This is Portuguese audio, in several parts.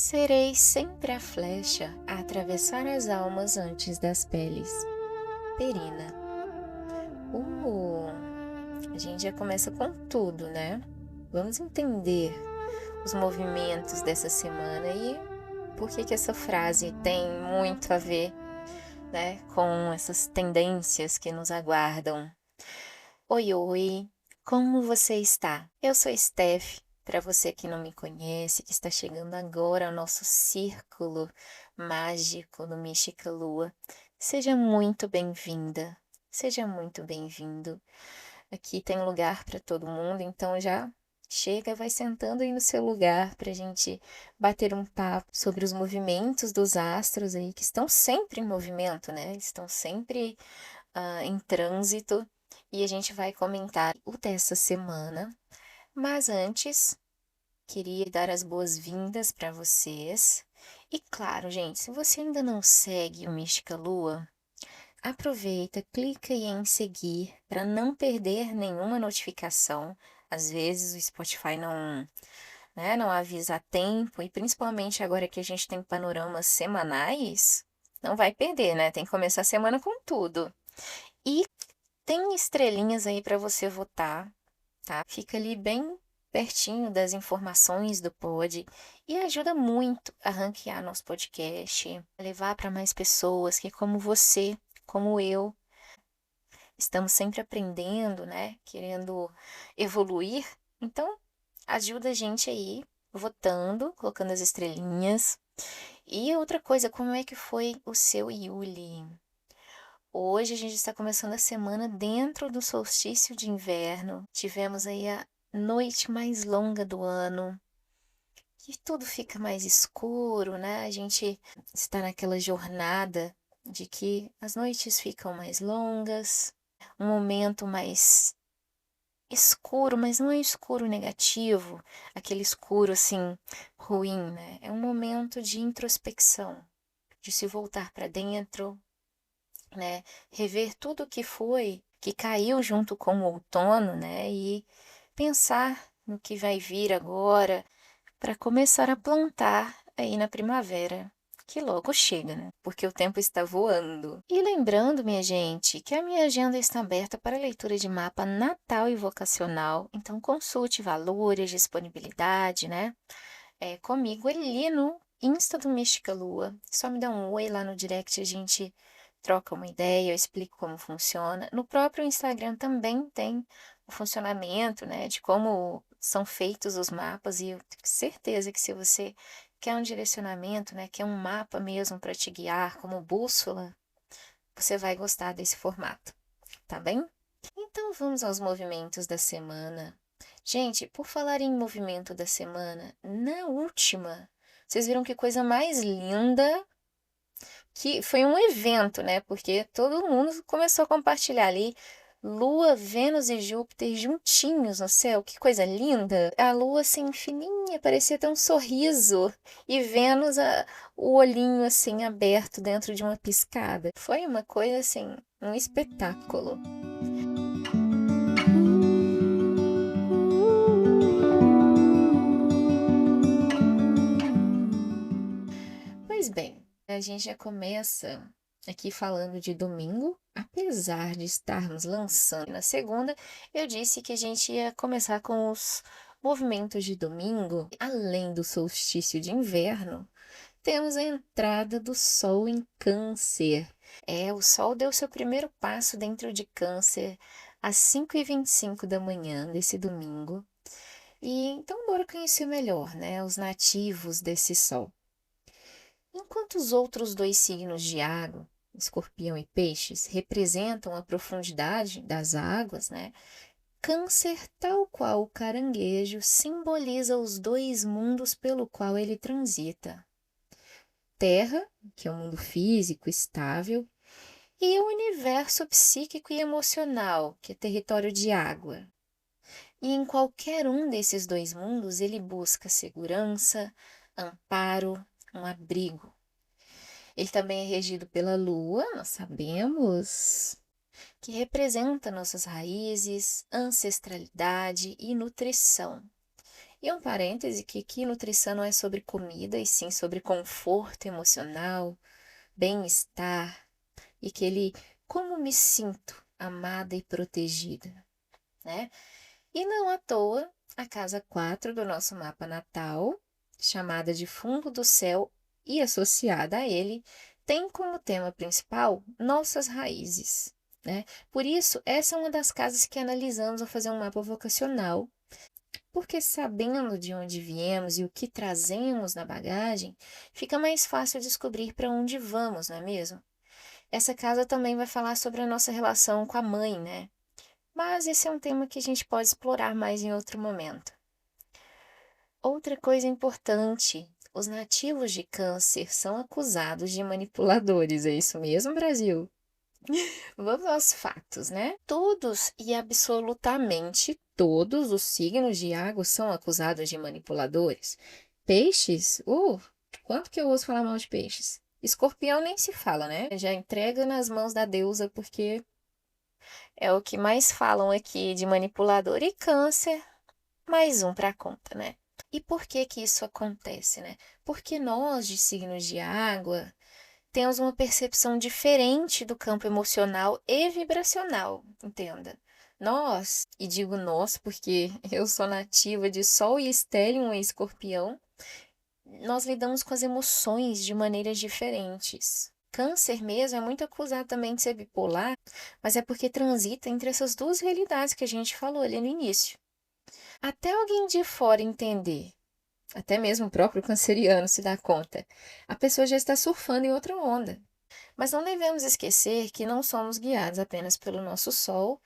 Serei sempre a flecha a atravessar as almas antes das peles. Perina. A gente já começa com tudo, né? Vamos entender os movimentos dessa semana e por que essa frase tem muito a ver, né, com essas tendências que nos aguardam. Oi, oi, como você está? Eu sou Steph. Para você que não me conhece, que está chegando agora ao nosso círculo mágico do Mística Lua, seja muito bem-vinda, seja muito bem-vindo. Aqui tem lugar para todo mundo, então já chega, vai sentando aí no seu lugar para a gente bater um papo sobre os movimentos dos astros aí, que estão sempre em movimento, né? Estão sempre em trânsito, e a gente vai comentar o dessa semana. Mas antes, queria dar as boas-vindas para vocês. E claro, gente, se você ainda não segue o Mística Lua, aproveita, clica aí em seguir para não perder nenhuma notificação. Às vezes o Spotify não avisa a tempo, e principalmente agora que a gente tem panoramas semanais, não vai perder, né? Tem que começar a semana com tudo. E tem estrelinhas aí para você votar, tá? Fica ali bem pertinho das informações do pod e ajuda muito a ranquear nosso podcast, a levar para mais pessoas que, como você, como eu, estamos sempre aprendendo, né? Querendo evoluir. Então, ajuda a gente aí votando, colocando as estrelinhas. E outra coisa, como é que foi o seu Yuli? Hoje a gente está começando a semana dentro do solstício de inverno. Tivemos aí a noite mais longa do ano, e tudo fica mais escuro, né? A gente está naquela jornada de que as noites ficam mais longas, um momento mais escuro, mas não é escuro negativo, aquele escuro assim ruim, né? É um momento de introspecção, de se voltar para dentro, né? Rever tudo o que foi, que caiu junto com o outono, né? E pensar no que vai vir agora para começar a plantar aí na primavera, que logo chega, né? Porque o tempo está voando. E lembrando, minha gente, que a minha agenda está aberta para leitura de mapa natal e vocacional, então consulte valores, disponibilidade, né? Comigo ali no Insta do Mística Lua. Só me dá um oi lá no direct, a gente troca uma ideia, eu explico como funciona. No próprio Instagram também tem o funcionamento, né, de como são feitos os mapas, e eu tenho certeza que se você quer um direcionamento, né, quer um mapa mesmo para te guiar como bússola, você vai gostar desse formato, tá bem? Então vamos aos movimentos da semana. Gente, por falar em movimento da semana, na última, vocês viram que coisa mais linda, que foi um evento, né? Porque todo mundo começou a compartilhar ali Lua, Vênus e Júpiter juntinhos no céu. Que coisa linda! A Lua assim fininha, parecia ter um sorriso, e Vênus o olhinho assim aberto dentro de uma piscada. Foi uma coisa assim, um espetáculo. Pois bem, a gente já começa aqui falando de domingo, apesar de estarmos lançando na segunda, eu disse que a gente ia começar com os movimentos de domingo. Além do solstício de inverno, temos a entrada do Sol em Câncer. O Sol deu seu primeiro passo dentro de Câncer às 5h25 da manhã desse domingo. E então bora conhecer melhor, né, os nativos desse Sol. Enquanto os outros dois signos de água, Escorpião e Peixes, representam a profundidade das águas, né? Câncer, tal qual o caranguejo, simboliza os dois mundos pelo qual ele transita. Terra, que é o mundo físico, estável, e o universo psíquico e emocional, que é território de água. E em qualquer um desses dois mundos, ele busca segurança, amparo, um abrigo. Ele também é regido pela Lua, nós sabemos, que representa nossas raízes, ancestralidade e nutrição. E um parêntese que nutrição não é sobre comida, e sim sobre conforto emocional, bem-estar e aquele como me sinto amada e protegida, né? E não à toa, a casa 4 do nosso mapa natal, chamada de Fundo do Céu e associada a ele, tem como tema principal nossas raízes, né? Por isso, essa é uma das casas que analisamos ao fazer um mapa vocacional, porque sabendo de onde viemos e o que trazemos na bagagem, fica mais fácil descobrir para onde vamos, não é mesmo? Essa casa também vai falar sobre a nossa relação com a mãe, né? Mas esse é um tema que a gente pode explorar mais em outro momento. Outra coisa importante: os nativos de Câncer são acusados de manipuladores, é isso mesmo, Brasil? Vamos aos fatos, né? Todos e absolutamente todos os signos de água são acusados de manipuladores. Peixes? Quanto que eu ouço falar mal de peixes? Escorpião nem se fala, né? Já entrega nas mãos da deusa, porque é o que mais falam aqui de manipulador. E Câncer, mais um para conta, né? E por que que isso acontece, né? Porque nós, de signos de água, temos uma percepção diferente do campo emocional e vibracional, entenda. Nós, e digo nós porque eu sou nativa de Sol e Stellium em Escorpião, nós lidamos com as emoções de maneiras diferentes. Câncer mesmo é muito acusado também de ser bipolar, mas é porque transita entre essas duas realidades que a gente falou ali no início. Até alguém de fora entender, até mesmo o próprio canceriano se dá conta, a pessoa já está surfando em outra onda. Mas não devemos esquecer que não somos guiados apenas pelo nosso Sol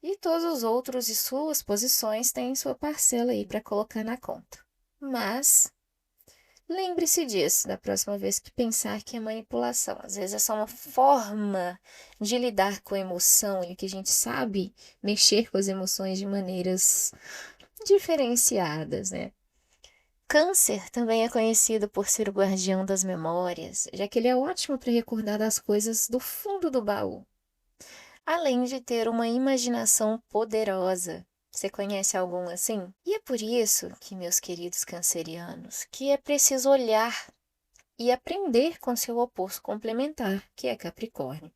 e todos os outros e suas posições têm sua parcela aí para colocar na conta. Mas lembre-se disso da próxima vez que pensar que é manipulação. Às vezes é só uma forma de lidar com a emoção e que a gente sabe mexer com as emoções de maneiras diferenciadas, né? Câncer também é conhecido por ser o guardião das memórias, já que ele é ótimo para recordar das coisas do fundo do baú, além de ter uma imaginação poderosa. Você conhece algum assim? E é por isso que, meus queridos cancerianos, que é preciso olhar e aprender com seu oposto complementar, que é Capricórnio.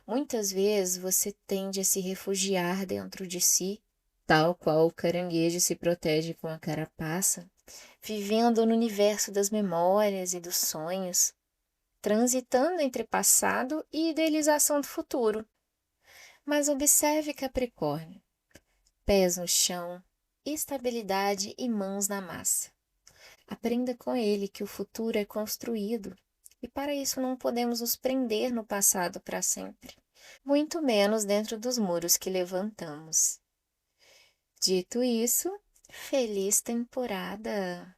Muitas vezes você tende a se refugiar dentro de si, tal qual o caranguejo se protege com a carapaça, vivendo no universo das memórias e dos sonhos, transitando entre passado e idealização do futuro. Mas observe Capricórnio: pés no chão, estabilidade e mãos na massa. Aprenda com ele que o futuro é construído e para isso não podemos nos prender no passado para sempre, muito menos dentro dos muros que levantamos. Dito isso, feliz temporada!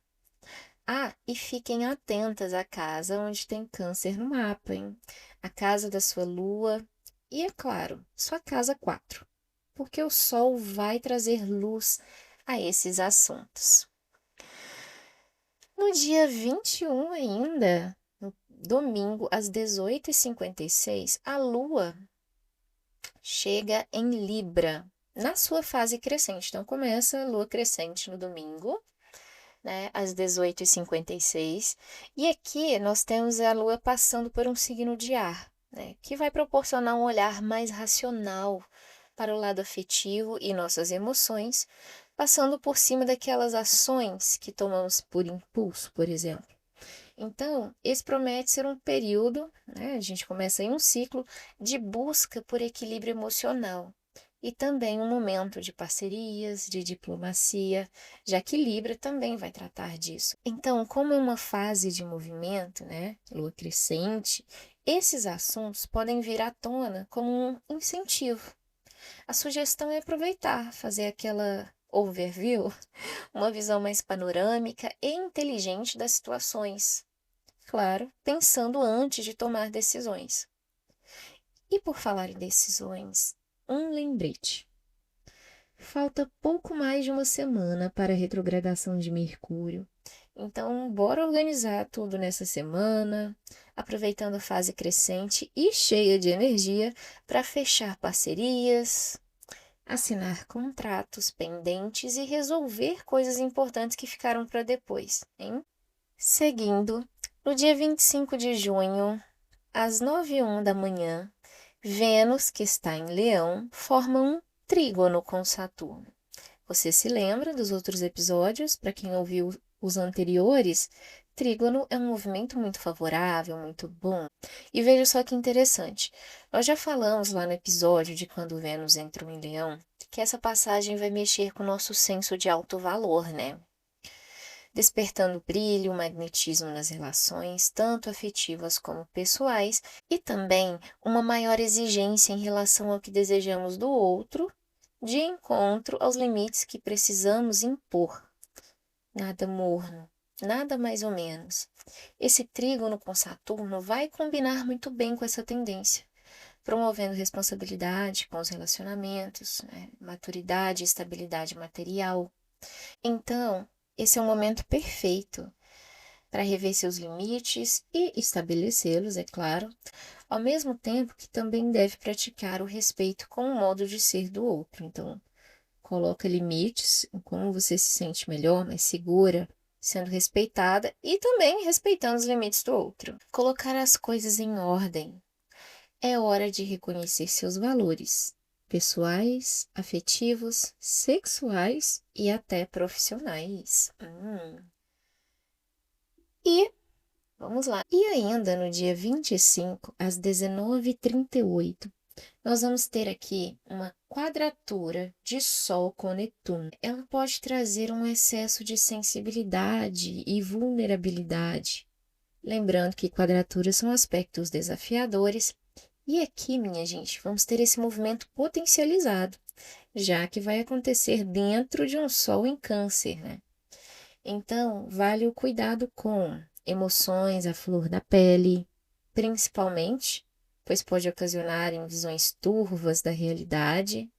Ah, e fiquem atentas à casa onde tem câncer no mapa, hein? A casa da sua lua e, é claro, sua casa 4, porque o sol vai trazer luz a esses assuntos. No dia 21 ainda, no domingo, às 18h56, a lua chega em Libra, na sua fase crescente. Então, começa a lua crescente no domingo, né, às 18h56. E aqui nós temos a lua passando por um signo de ar, né, que vai proporcionar um olhar mais racional para o lado afetivo e nossas emoções, passando por cima daquelas ações que tomamos por impulso, por exemplo. Então, esse promete ser um período, né, a gente começa em um ciclo de busca por equilíbrio emocional. E também um momento de parcerias, de diplomacia, já que Libra também vai tratar disso. Então, como é uma fase de movimento, né, lua crescente, esses assuntos podem vir à tona como um incentivo. A sugestão é aproveitar, fazer aquela overview, uma visão mais panorâmica e inteligente das situações. Claro, pensando antes de tomar decisões. E por falar em decisões, um lembrete. Falta pouco mais de uma semana para a retrogradação de Mercúrio. Então, bora organizar tudo nessa semana, aproveitando a fase crescente e cheia de energia para fechar parcerias, assinar contratos pendentes e resolver coisas importantes que ficaram para depois, hein? Seguindo, no dia 25 de junho, às 9h01 da manhã, Vênus, que está em Leão, forma um trígono com Saturno. Você se lembra dos outros episódios? Para quem ouviu os anteriores, trígono é um movimento muito favorável, muito bom. E veja só que interessante. Nós já falamos lá no episódio de quando Vênus entrou em Leão, que essa passagem vai mexer com o nosso senso de alto valor, né? Despertando brilho, magnetismo nas relações, tanto afetivas como pessoais, e também uma maior exigência em relação ao que desejamos do outro, de encontro aos limites que precisamos impor. Nada morno, nada mais ou menos. Esse trígono com Saturno vai combinar muito bem com essa tendência, promovendo responsabilidade com os relacionamentos, maturidade e estabilidade material. Então, esse é um momento perfeito para rever seus limites e estabelecê-los, é claro, ao mesmo tempo que também deve praticar o respeito com o modo de ser do outro. Então, coloca limites em como você se sente melhor, mais segura, sendo respeitada e também respeitando os limites do outro. Colocar as coisas em ordem. É hora de reconhecer seus valores pessoais, afetivos, sexuais e até profissionais. E vamos lá. E ainda no dia 25, às 19h38, nós vamos ter aqui uma quadratura de Sol com Netuno. Ela pode trazer um excesso de sensibilidade e vulnerabilidade. Lembrando que quadraturas são aspectos desafiadores. E aqui, minha gente, vamos ter esse movimento potencializado, já que vai acontecer dentro de um Sol em Câncer, né? Então, vale o cuidado com emoções à flor da pele, principalmente, pois pode ocasionar em visões turvas da realidade.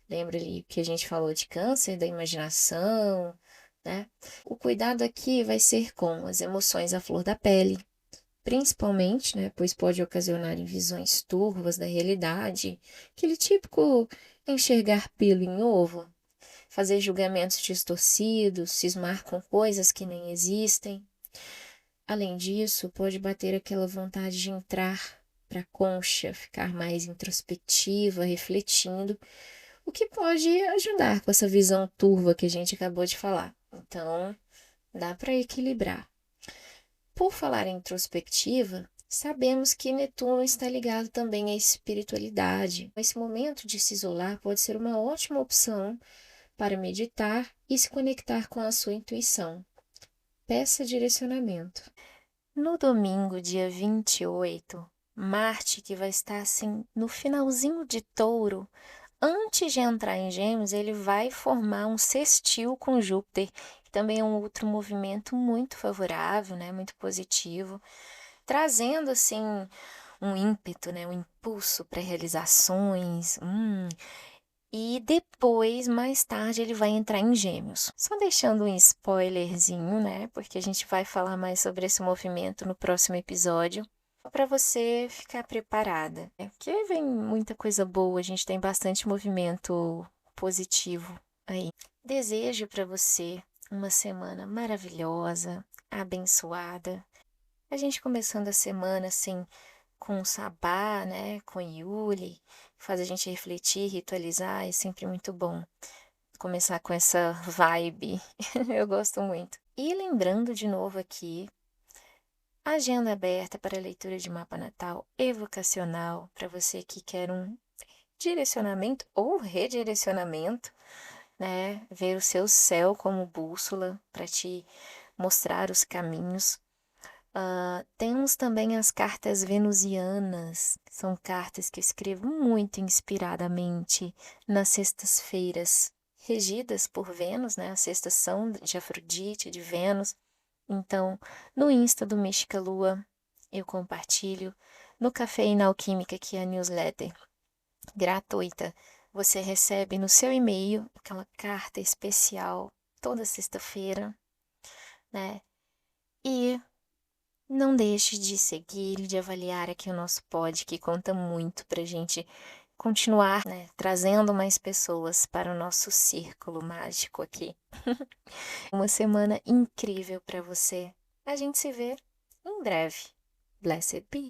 Lembra ali que a gente falou de câncer, da imaginação, né? O cuidado aqui vai ser com as emoções à flor da pele, principalmente, né? Pois pode ocasionar em visões turvas da realidade, aquele típico enxergar pelo em ovo, fazer julgamentos distorcidos, cismar com coisas que nem existem. Além disso, pode bater aquela vontade de entrar para a concha, ficar mais introspectiva, refletindo, o que pode ajudar com essa visão turva que a gente acabou de falar. Então, dá para equilibrar. Por falar em introspectiva, sabemos que Netuno está ligado também à espiritualidade. Esse momento de se isolar pode ser uma ótima opção para meditar e se conectar com a sua intuição. Peça direcionamento. No domingo, dia 28, Marte, que vai estar assim no finalzinho de Touro, antes de entrar em Gêmeos, ele vai formar um sextil com Júpiter, que também é um outro movimento muito favorável, né, muito positivo, trazendo assim um ímpeto, né, um impulso para realizações. E depois, mais tarde, ele vai entrar em Gêmeos. Só deixando um spoilerzinho, né? Porque a gente vai falar mais sobre esse movimento no próximo episódio, para você ficar preparada. Porque vem muita coisa boa, a gente tem bastante movimento positivo aí. Desejo para você uma semana maravilhosa, abençoada. A gente começando a semana assim com o Sabá, né, com Yuli, faz a gente refletir, ritualizar, é sempre muito bom começar com essa vibe. Eu gosto muito. E lembrando de novo aqui, agenda aberta para leitura de mapa natal evocacional, para você que quer um direcionamento ou redirecionamento, né, ver o seu céu como bússola para te mostrar os caminhos. Temos também as cartas venusianas, são cartas que eu escrevo muito inspiradamente nas sextas-feiras, regidas por Vênus, né? As sextas são de Afrodite, de Vênus. Então, no Insta do Mística Lua, eu compartilho. No Cafeína Alquímica, que é a newsletter gratuita, você recebe no seu e-mail aquela carta especial toda sexta-feira, né? E não deixe de seguir e de avaliar aqui o nosso pod, que conta muito pra gente continuar, né, trazendo mais pessoas para o nosso círculo mágico aqui. Uma semana incrível para você. A gente se vê em breve. Blessed be.